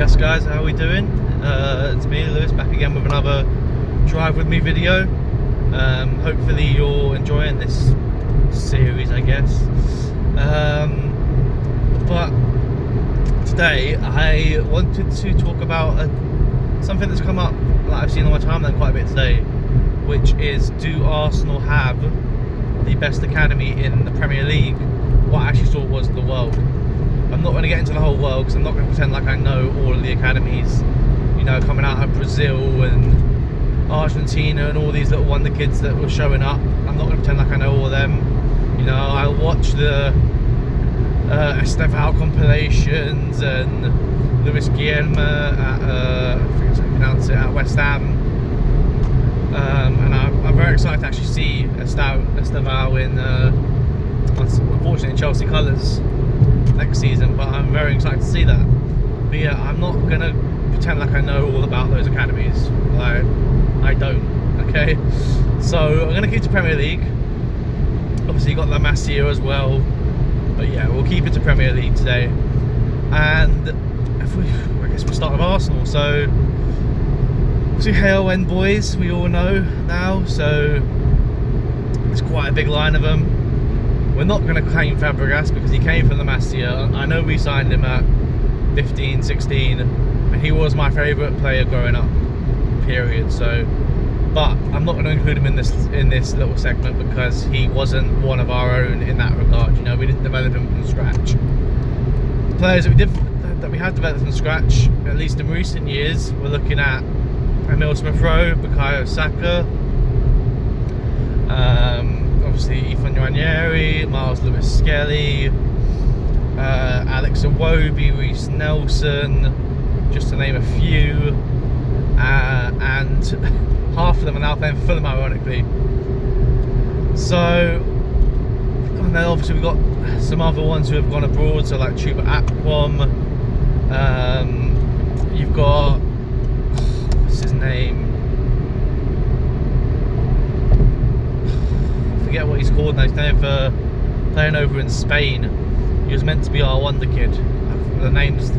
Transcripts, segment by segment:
Yes guys, how are we doing? It's me, Lewis, back again with another Drive With Me video. Hopefully you're enjoying this series, I guess. But today I wanted to talk about something that's come up that I've seen on my timeline quite a bit today, which is, do Arsenal have the best academy in the Premier League? What I actually thought was the world. I'm not going to get into the whole world because I'm not going to pretend like I know all of the academies, you know, coming out of Brazil and Argentina and all these little wonder kids that were showing up. I'm not going to pretend like I know all of them. You know, I watch the Estevao compilations and Luis Guilherme at, I think that's how you pronounce it, at West Ham. And I'm very excited to actually see Estevao in, unfortunately, in Chelsea colours next season, but I'm very excited to see that. But yeah, I'm not gonna pretend like I know all about those academies. Like, I don't. Okay, so I'm gonna keep to Premier League. Obviously, you got La Masia as well, but yeah, we'll keep it to Premier League today. And I guess we'll start with Arsenal. So, obviously, HLN boys, we all know now. So there's quite a big line of them. We're not going to claim Fabregas because he came from La Masia. I know we signed him at 15, 16, and he was my favourite player growing up, period. So, but I'm not going to include him in this little segment because he wasn't one of our own in that regard. You know, we didn't develop him from scratch. Players that we have developed from scratch, at least in recent years, we're looking at Emil Smith-Rowe, Bukayo Saka, obviously Ethan Nwaneri, Miles Lewis-Skelly, Alex Iwobi, Reece Nelson, just to name a few, and half of them are now playing for Fulham, ironically. So, and then obviously we've got some other ones who have gone abroad, so like Chuba Akpom, you've got, what's his name? Forget what he's called now. He's playing over in Spain. He was meant to be our wonder kid. The names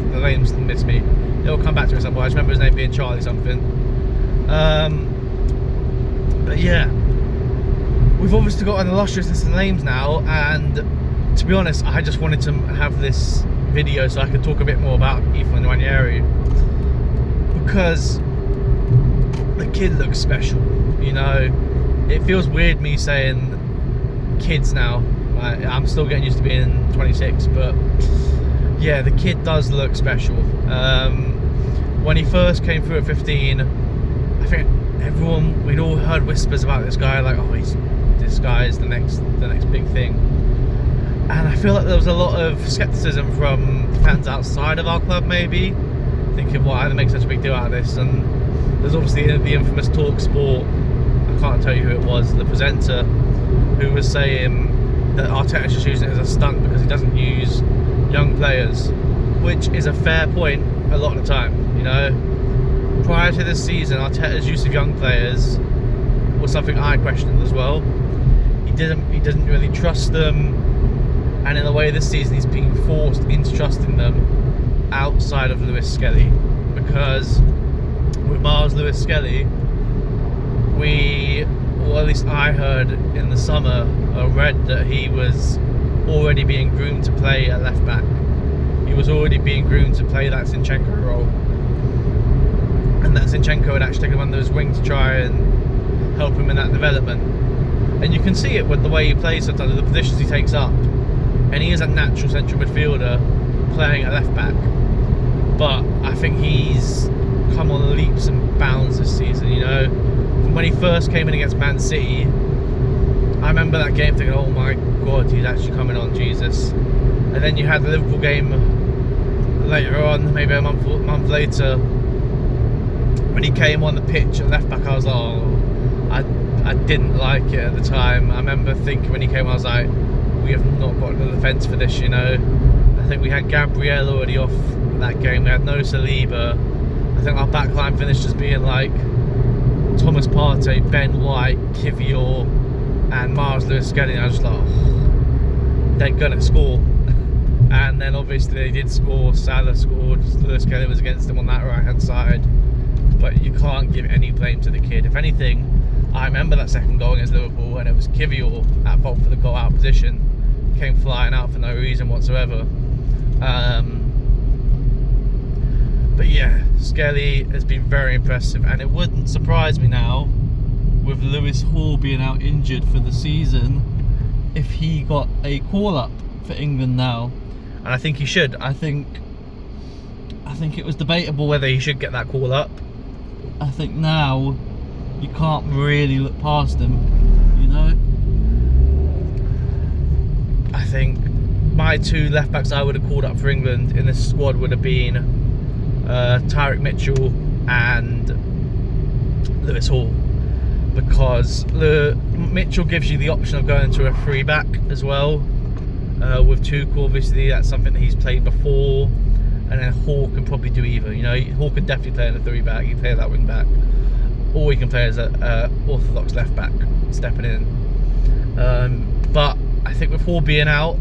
miss me. It'll come back to me somewhere. I just remember his name being Charlie something. But yeah, we've obviously got an illustrious list of names now, and to be honest, I just wanted to have this video so I could talk a bit more about Ethan Nwaneri, because the kid looks special. You know, it feels weird me saying kids now. I'm still getting used to being 26, but yeah, the kid does look special. When he first came through at 15, I think we'd all heard whispers about this guy, like, oh, this guy is the next big thing. And I feel like there was a lot of skepticism from fans outside of our club, maybe thinking, why they make such a big deal out of this? And there's obviously the infamous Talk Sport, I can't tell you who it was, the presenter, who was saying that Arteta's just using it as a stunt because he doesn't use young players, which is a fair point a lot of the time. You know, prior to this season, Arteta's use of young players was something I questioned as well. He didn't really trust them, and in a way this season he's being forced into trusting them outside of Lewis-Skelly, because with Miles Lewis-Skelly, or at least I heard in the summer, or read that he was already being groomed to play at left back. He was already being groomed to play that Zinchenko role, and that Zinchenko would actually take him under his wing to try and help him in that development. And you can see it with the way he plays sometimes, the positions he takes up, and he is a natural central midfielder playing at left back. But I think he's come on leaps and bounds this season. You know, when he first came in against Man City, I remember that game thinking, oh my god, he's actually coming on, Jesus. And then you had the Liverpool game later on, maybe a month later, when he came on the pitch at left back. I was like, oh, I didn't like it at the time. I remember thinking when he came on, I was like, we have not got the defence for this, you know. I think we had Gabriel already off that game, we had no Saliba. I think our backline finished as being like Thomas Partey, Ben White, Kivior and Miles Lewis-Skelly. I was just like, oh, they're gonna score. And then obviously they did score. Salah scored. Lewis Kelly was against them on that right hand side. But you can't give any blame to the kid. If anything, I remember that second goal against Liverpool, and it was Kivior at fault for the goal out of position. Came flying out for no reason whatsoever. But yeah, Skelly has been very impressive, and it wouldn't surprise me now, with Lewis Hall being out injured for the season, if he got a call-up for England now. And I think he should. I think it was debatable whether he should get that call-up. I think now you can't really look past him, you know? I think my two left-backs I would have called up for England in this squad would have been Tyrick Mitchell and Lewis Hall, because Mitchell gives you the option of going to a free back as well. With Tuchel, obviously that's something that he's played before, and then Hall can probably do either. You know, Hall could definitely play in a three back. He can play that wing back, or he can play as a orthodox left back stepping in. But I think with Hall being out,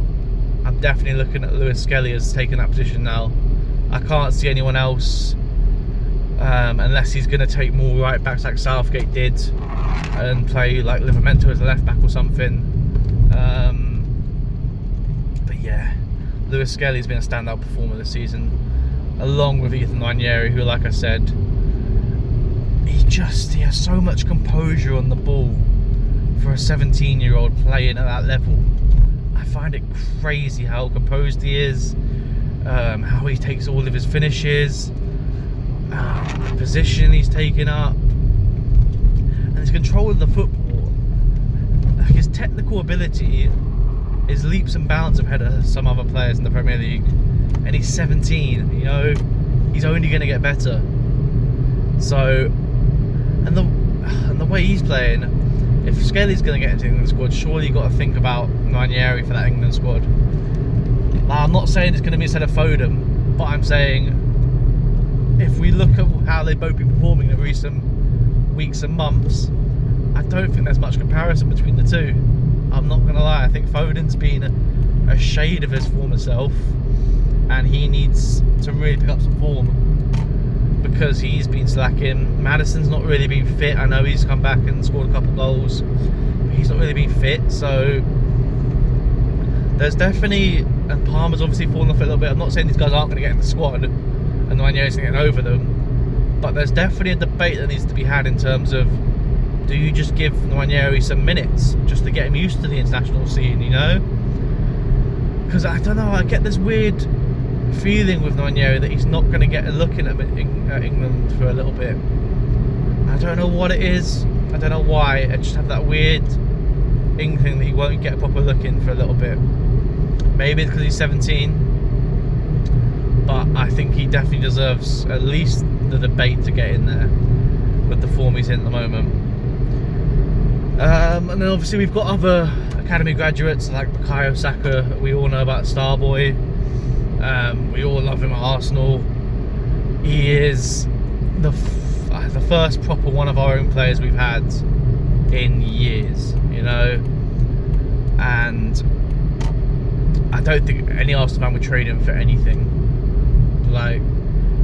I'm definitely looking at Lewis Skelly as taking that position now. I can't see anyone else, unless he's going to take more right backs like Southgate did and play like Livramento as a left back or something. But yeah, Lewis Skelly's been a standout performer this season, along with Ethan Nwaneri, who, like I said, he has so much composure on the ball for a 17-year-old playing at that level. I find it crazy how composed he is. How he takes all of his finishes, the position he's taken up, and his control of the football. Like, his technical ability is leaps and bounds ahead of some other players in the Premier League, and he's 17. You know, he's only going to get better. So, and the way he's playing, if Skelly's going to get into the England squad, surely you've got to think about Nwaneri for that England squad. I'm not saying it's going to be instead of Foden, but I'm saying if we look at how they've both been performing in recent weeks and months, I don't think there's much comparison between the two. I'm not going to lie, I think Foden's been a shade of his former self, and he needs to really pick up some form because he's been slacking. Maddison's not really been fit. I know he's come back and scored a couple of goals, but he's not really been fit, so there's definitely, and Palmer's obviously fallen off a little bit. I'm not saying these guys aren't going to get in the squad and Nwaneri's going to get over them, but there's definitely a debate that needs to be had in terms of, do you just give Nwaneri some minutes just to get him used to the international scene, you know? Because I don't know, I get this weird feeling with Nwaneri that he's not going to get a look in at England for a little bit. I don't know what it is, I don't know why, I just have that weird inkling that he won't get a proper look in for a little bit. Maybe it's because he's 17, but I think he definitely deserves at least the debate to get in there with the form he's in at the moment. And then obviously we've got other academy graduates like Bukayo Saka. We all know about Starboy. We all love him at Arsenal. He is the first proper one of our own players we've had in years, you know, and I don't think any Arsenal fan would trade him for anything. Like,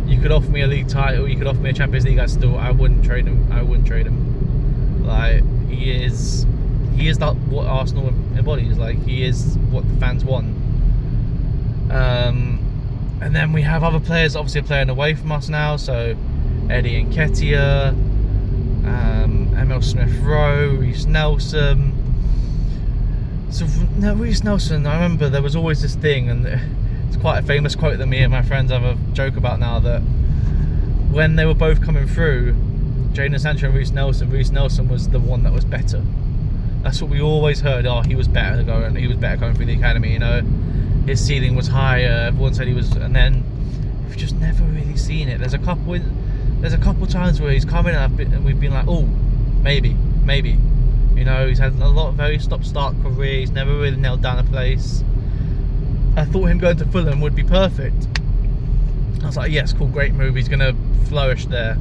you could offer me a league title, you could offer me a Champions League, I wouldn't trade him. Like, he is what Arsenal embodies. Like, he is what the fans want. And then we have other players obviously playing away from us now, so Eddie Nketiah, Emil Smith-Rowe, Reece Nelson. So no, Reece Nelson, I remember there was always this thing, and it's quite a famous quote that me and my friends have a joke about now, that when they were both coming through, Jadon Sancho and Reece Nelson was the one that was better. That's what we always heard. Oh, he was better going through the academy, you know. His ceiling was higher, everyone said he was, and then we've just never really seen it. There's a couple times where he's come in and we've been like, oh, maybe. You know, he's had a lot of very stop-start career. He's never really nailed down a place. I thought him going to Fulham would be perfect. I was like, yes, cool, great move. He's going to flourish there.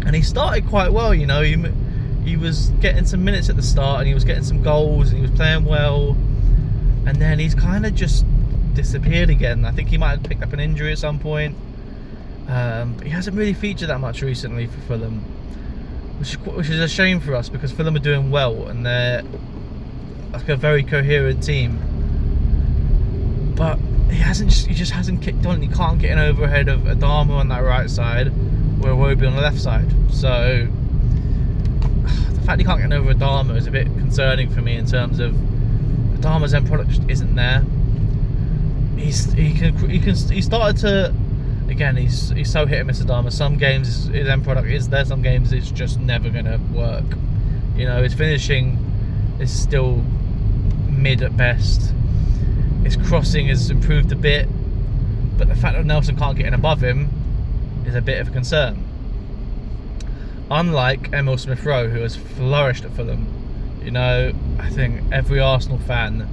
And he started quite well, you know. He was getting some minutes at the start, and he was getting some goals, and he was playing well. And then he's kind of just disappeared again. I think he might have picked up an injury at some point. But he hasn't really featured that much recently for Fulham, which is a shame for us, because Fulham are doing well and they're like a very coherent team. But he just hasn't kicked on. He can't get in overhead of Adama on that right side, or Iwobi on the left side. So the fact he can't get over Adama is a bit concerning for me, in terms of Adama's end product just isn't there. He started to, again, he's so hit and miss, Adama. Some games his end product is there, some games it's just never gonna work. You know, his finishing is still mid at best. His crossing has improved a bit, but the fact that Nelson can't get in above him is a bit of a concern. Unlike Emil Smith-Rowe, who has flourished at Fulham. You know, I think every Arsenal fan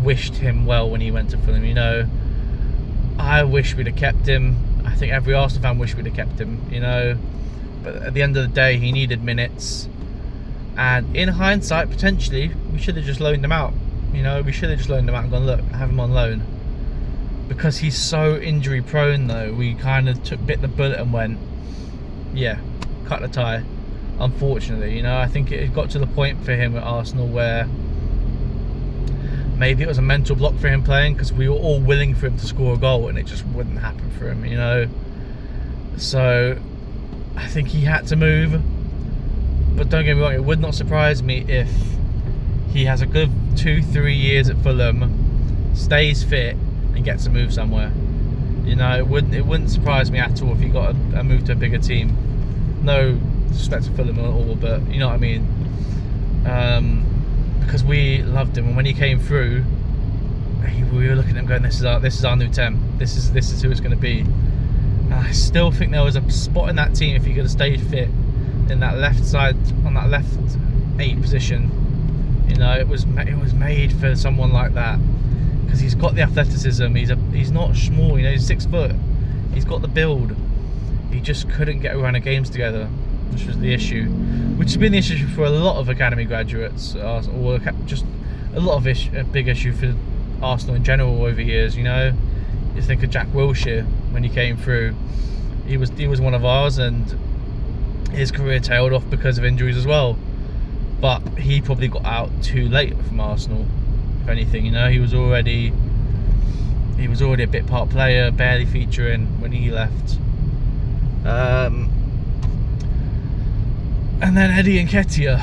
wished him well when he went to Fulham. You know, I wish we'd have kept him. I think every Arsenal fan wished we'd have kept him, you know. But at the end of the day, he needed minutes. And in hindsight, potentially, we should have just loaned him out. You know, we should have just loaned him out and gone, look, have him on loan. Because he's so injury prone, though, we kind of bit the bullet and went, yeah, cut the tie. Unfortunately, you know, I think it got to the point for him at Arsenal where maybe it was a mental block for him playing, because we were all willing for him to score a goal and it just wouldn't happen for him, you know. So I think he had to move. But don't get me wrong, it would not surprise me if he has a good 2-3 years at Fulham, stays fit and gets a move somewhere. You know, it wouldn't surprise me at all if he got a move to a bigger team. No disrespect to Fulham at all, but you know what I mean. Because we loved him, and when he came through, we were looking at him going, "This is our new Tem. This is who it's going to be." And I still think there was a spot in that team if he could have stayed fit in that left side, on that left 8 position. You know, it was made for someone like that, because he's got the athleticism. He's not small. You know, he's 6 foot. He's got the build. He just couldn't get a run of games together, which was the issue. Which has been the issue for a lot of academy graduates, or just a lot of a big issue for Arsenal in general over years. You know, you think of Jack Wilshere when he came through. He was one of ours, and his career tailed off because of injuries as well. But he probably got out too late from Arsenal, if anything. You know, he was already a bit part player, barely featuring when he left. And then Eddie Nketiah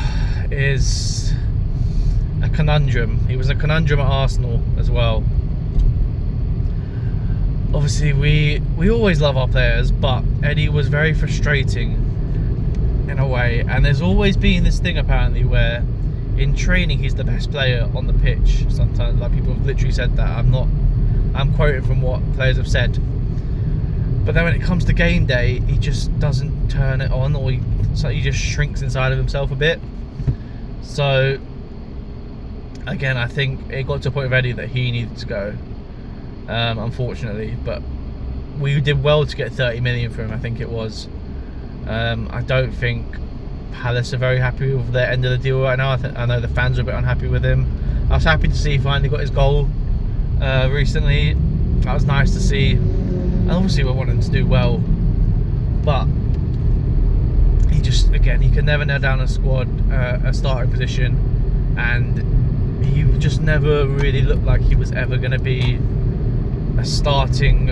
is a conundrum. He was a conundrum at Arsenal as well. Obviously, we always love our players, but Eddie was very frustrating in a way. And there's always been this thing apparently where in training he's the best player on the pitch. Sometimes, like, people have literally said that. I'm quoting from what players have said. But then when it comes to game day, he just doesn't turn it on, or he just shrinks inside of himself a bit. So again, I think it got to a point with Eddie that he needed to go, unfortunately. But we did well to get 30 million for him, I think it was. I don't think Palace are very happy with their end of the deal right now. I know the fans are a bit unhappy with him. I was happy to see he finally got his goal recently. That was nice to see. And obviously we want him to do well, but he just, again, he could never nail down a squad, a starting position, and he just never really looked like he was ever going to be a starting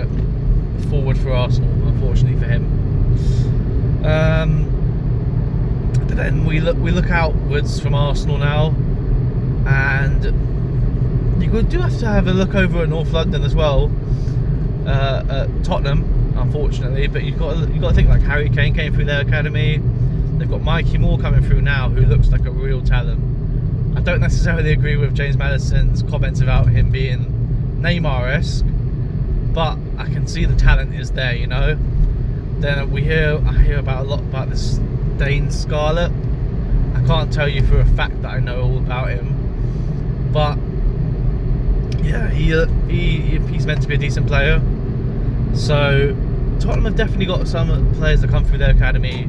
forward for Arsenal, unfortunately for him. But then we look outwards from Arsenal now, and you do have to have a look over at North London as well. At Tottenham, unfortunately, but you've got to think, like, Harry Kane came through their academy. They've got Mikey Moore coming through now, who looks like a real talent. I don't necessarily agree with James Maddison's comments about him being Neymar-esque, but I can see the talent is there, you know. Then I hear about a lot about this Dane Scarlett. I can't tell you for a fact that I know all about him, but yeah, he's meant to be a decent player. So Tottenham have definitely got some players that come through their academy,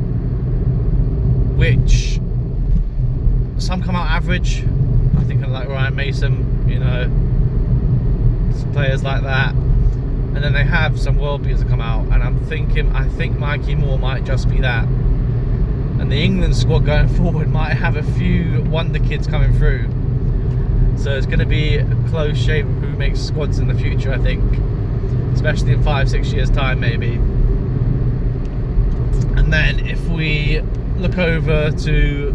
which some come out average. I think like Ryan Mason, you know, players like that, and then they have some world beaters that come out, and I think Mikey Moore might just be that. And the England squad going forward might have a few wonder kids coming through. So it's going to be a close shave of who makes squads in the future, I think. Especially in 5-6 years' time, maybe. And then if we look over to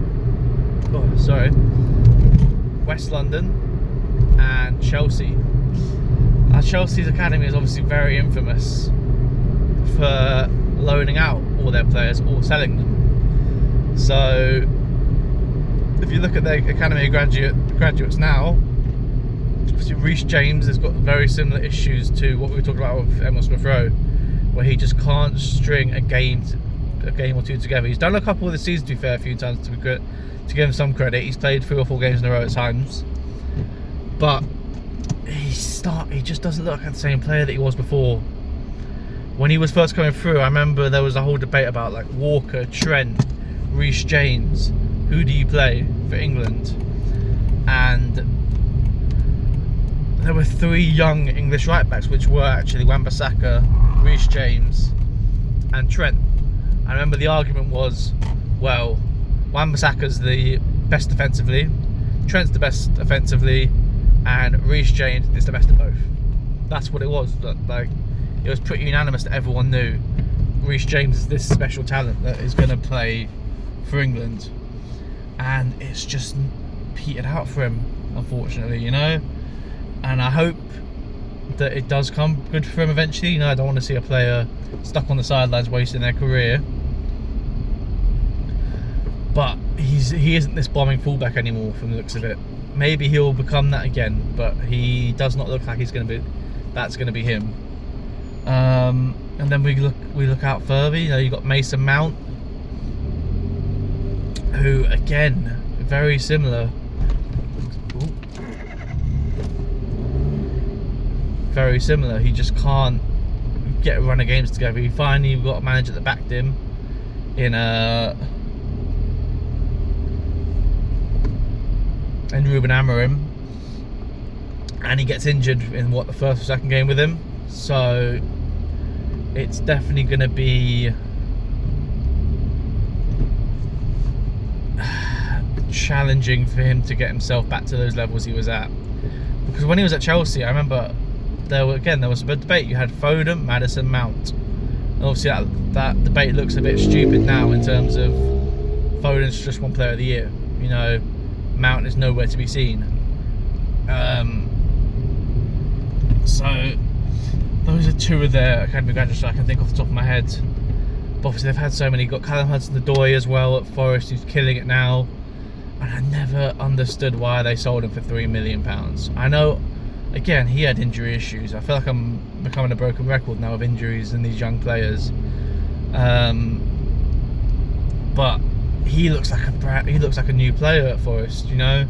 West London and Chelsea. Chelsea's academy is obviously very infamous for loaning out all their players or selling them. So if you look at their academy graduates now, obviously Reece James has got very similar issues to what we were talking about with Emil Smith Rowe, where he just can't string a game or two together. He's done a couple of the season, to be fair, a few times, to give him some credit. He's played 3 or 4 games in a row at times, but he just doesn't look like the same player that he was before. When he was first coming through, I remember there was a whole debate about like Walker, Trent, Reece James, who do you play for England? And there were 3 young English right backs, which were actually Wan-Bissaka, Reece James and Trent. I remember the argument was, well, Wan-Bissaka's the best defensively, Trent's the best offensively, and Reece James is the best of both. That's what it was. Like, it was pretty unanimous that everyone knew Reece James is this special talent that is going to play for England, and it's just petered out for him, unfortunately, you know. And I hope that it does come good for him eventually. You know, I don't want to see a player stuck on the sidelines wasting their career. But he isn't this bombing fullback anymore from the looks of it. Maybe he'll become that again, but he does not look like that's going to be him. And then we look out further. You know, you got Mason Mount, who again very similar. Ooh. Very similar. He just can't get a run of games together. He finally got a manager that backed him in Ruben Amorim, and he gets injured in the first or second game with him. So it's definitely going to be challenging for him to get himself back to those levels he was at. Because when he was at Chelsea, I remember there was a bit of debate. You had Foden, Maddison, Mount. And obviously that debate looks a bit stupid now in terms of Foden's just one player of the year. You know, Mount is nowhere to be seen. So those are 2 of their academy graduates I can think off the top of my head. But obviously they've had so many. You've got Callum Hudson-Odoi as well at Forest, who's killing it now. And I never understood why they sold him for £3 million. I know, again, he had injury issues. I feel like I'm becoming a broken record now of injuries in these young players. But he looks like a new player at Forest. You know,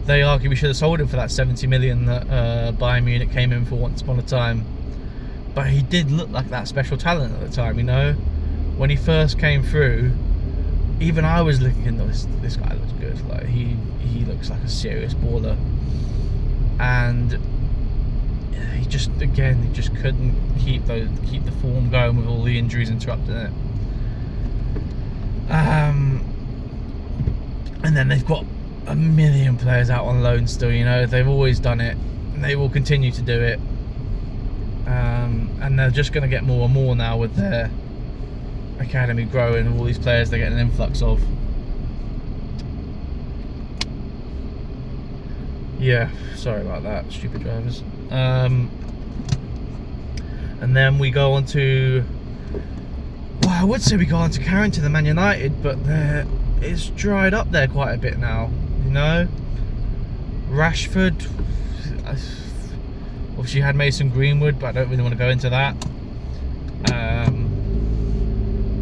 they argue we should have sold him for that 70 million that Bayern Munich came in for once upon a time. But he did look like that special talent at the time. You know, when he first came through, even I was looking at this guy looks good. Like he looks like a serious baller, and he just couldn't keep the form going with all the injuries interrupting it. And then they've got a million players out on loan still. You know, they've always done it, and they will continue to do it. And they're just going to get more and more now with their academy growing, and all these players they're getting an influx of. Yeah, sorry about that, stupid drivers. And then we go on to, well, I would say we go on to Carrington and Man United, but it's dried up there quite a bit now, you know. Rashford, obviously you had Mason Greenwood, but I don't really want to go into that.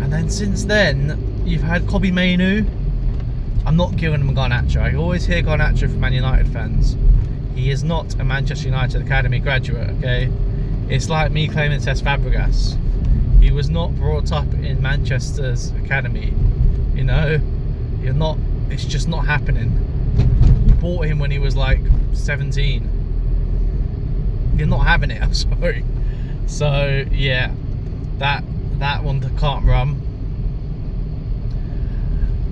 And then since then, you've had Kobbie Mainoo. I'm not giving him Garnacho. I always hear Garnacho from Man United fans. He is not a Manchester United Academy graduate, okay? It's like me claiming Cesc Fabregas. He was not brought up in Manchester's academy, you know? It's just not happening. You bought him when he was like 17. you're not having it. I'm sorry. So yeah, that one can't run.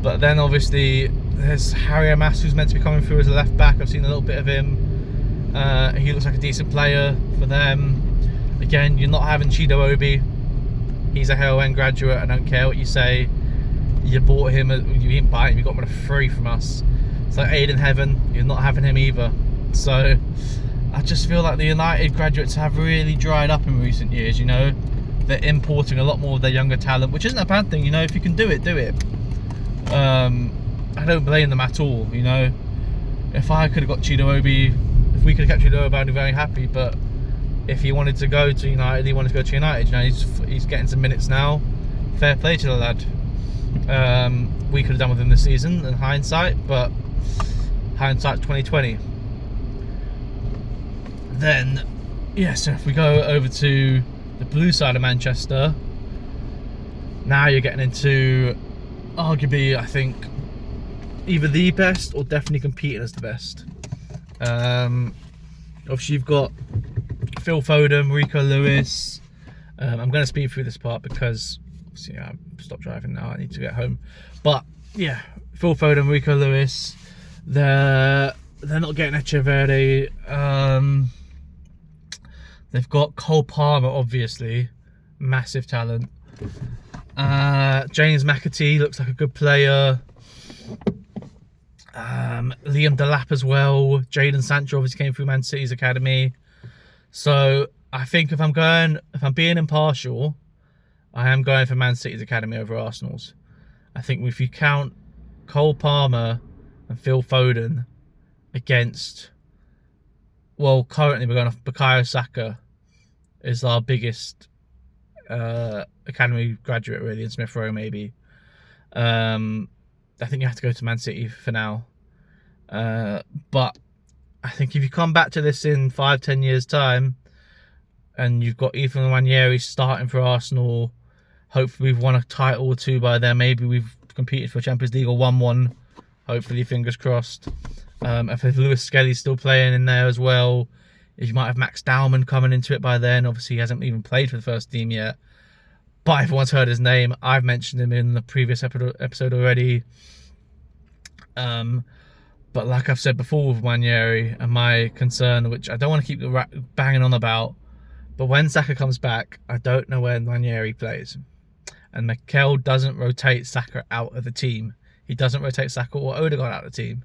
But then obviously there's Harry Amass, who's meant to be coming through as a left back. I've seen a little bit of him. He looks like a decent player for them. Again, you're not having Chido Obi. He's a Hale End graduate. I don't care what you say. You bought him, you didn't buy him, you got him for free from us. So Aiden Heaven, you're not having him either. So I just feel like the United graduates have really dried up in recent years, you know. They're importing a lot more of their younger talent, which isn't a bad thing, you know. If you can do it, do it. I don't blame them at all, you know. If I could have got Chido Obi, if we could have kept Chido Obi, I'd be very happy. But if he wanted to go to United, he wanted to go to United. You know, he's getting some minutes now. Fair play to the lad. We could have done with him this season in hindsight, but hindsight 2020. Then, yeah, so if we go over to the blue side of Manchester, now you're getting into arguably, I think, either the best or definitely competing as the best. Obviously you've got Phil Foden, Rico Lewis. I'm going to speed through this part because obviously I've stopped driving now, I need to get home. But yeah, Phil Foden, Rico Lewis, they're not getting Echeverri. They've got Cole Palmer, obviously, massive talent. James McAtee looks like a good player. Liam Delap as well. Jadon Sancho obviously came through Man City's academy. So I think if I'm being impartial, I am going for Man City's academy over Arsenal's. I think if you count Cole Palmer and Phil Foden against, well, currently we're going off Bukayo Saka is our biggest academy graduate, really, in Smith Rowe maybe. I think you have to go to Man City for now. But I think if you come back to this in 5-10 years time and you've got Ethan Nwaneri starting for Arsenal, hopefully we've won a title or two by then. Maybe we've competed for Champions League or won one. Hopefully, fingers crossed. If Lewis Skelly's still playing in there as well, if you might have Max Dowman coming into it by then. Obviously, he hasn't even played for the first team yet. But everyone's heard his name. I've mentioned him in the previous episode already. But like I've said before with Nwaneri and my concern, which I don't want to keep banging on about, but when Saka comes back, I don't know where Nwaneri plays. And Mikel doesn't rotate Saka out of the team. He doesn't rotate Saka or Odegaard out of the team,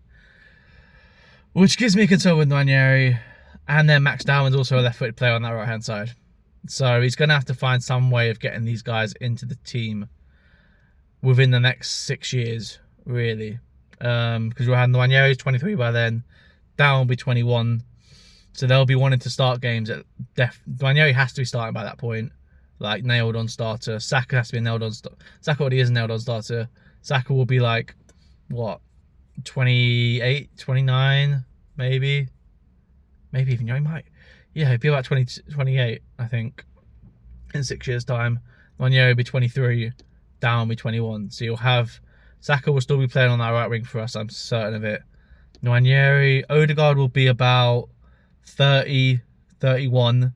which gives me concern with Nwaneri. And then Max Dowman's also a left-footed player on that right-hand side. So he's going to have to find some way of getting these guys into the team within the next 6 years, really. Because we'll have Nwaneri's 23 by then. Down will be 21. So they'll be wanting to start games. Nwaneri has to be starting by that point. Like, nailed on starter. Saka has to be a nailed on starter. Saka already is a nailed on starter. Saka will be like, what, 28, 29, maybe? Maybe even, he might. Yeah, he'd be about 28, I think, in 6 years' time. Nwaneri will be 23, Down will be 21. So you'll have, Saka will still be playing on that right wing for us, I'm certain of it. Nwaneri, Odegaard will be about 30, 31.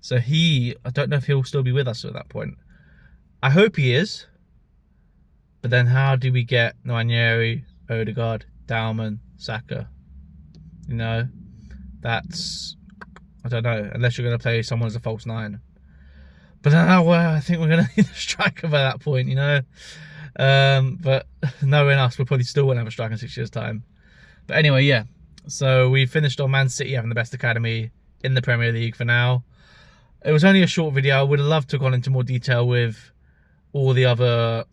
So I don't know if he'll still be with us at that point. I hope he is. But then how do we get Nwaneri, Odegaard, Dowman, Saka? You know, that's, I don't know, unless you're going to play someone as a false nine. But then I think we're going to need a striker by that point, you know. But knowing us, we'll probably still won't have a striker in 6 years' time. But anyway, yeah. So we finished on Man City having the best academy in the Premier League for now. It was only a short video. I would have loved to have gone into more detail with all the other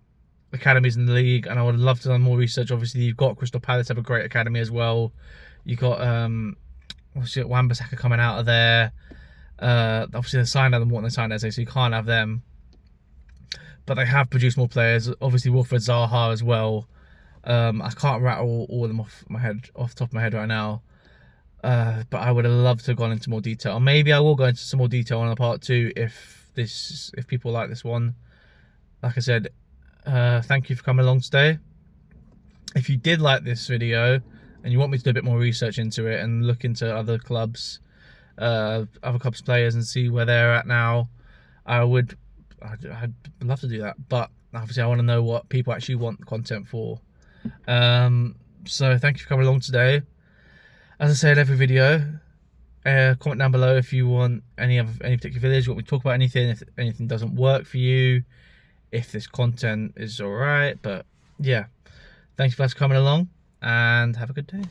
academies in the league, and I would have loved to have done more research. Obviously, you've got Crystal Palace have a great academy as well. You've got Wan-Bissaka coming out of there. Obviously, they signed Adam Morton, they signed Eze, so you can't have them. But they have produced more players. Obviously, Wilfred Zaha as well. I can't rattle all of them off the top of my head right now. But I would have loved to have gone into more detail. Or maybe I will go into some more detail on a part 2 if people like this one. Like I said, thank you for coming along today. If you did like this video and you want me to do a bit more research into it and look into other clubs, other clubs players and see where they're at now. I'd love to do that, but obviously I want to know what people actually want content for. So thank you for coming along today. As I say in every video, comment down below if you want any particular videos, you want me to talk about anything, if anything doesn't work for you, if this content is alright. But yeah, thanks for coming along and have a good day.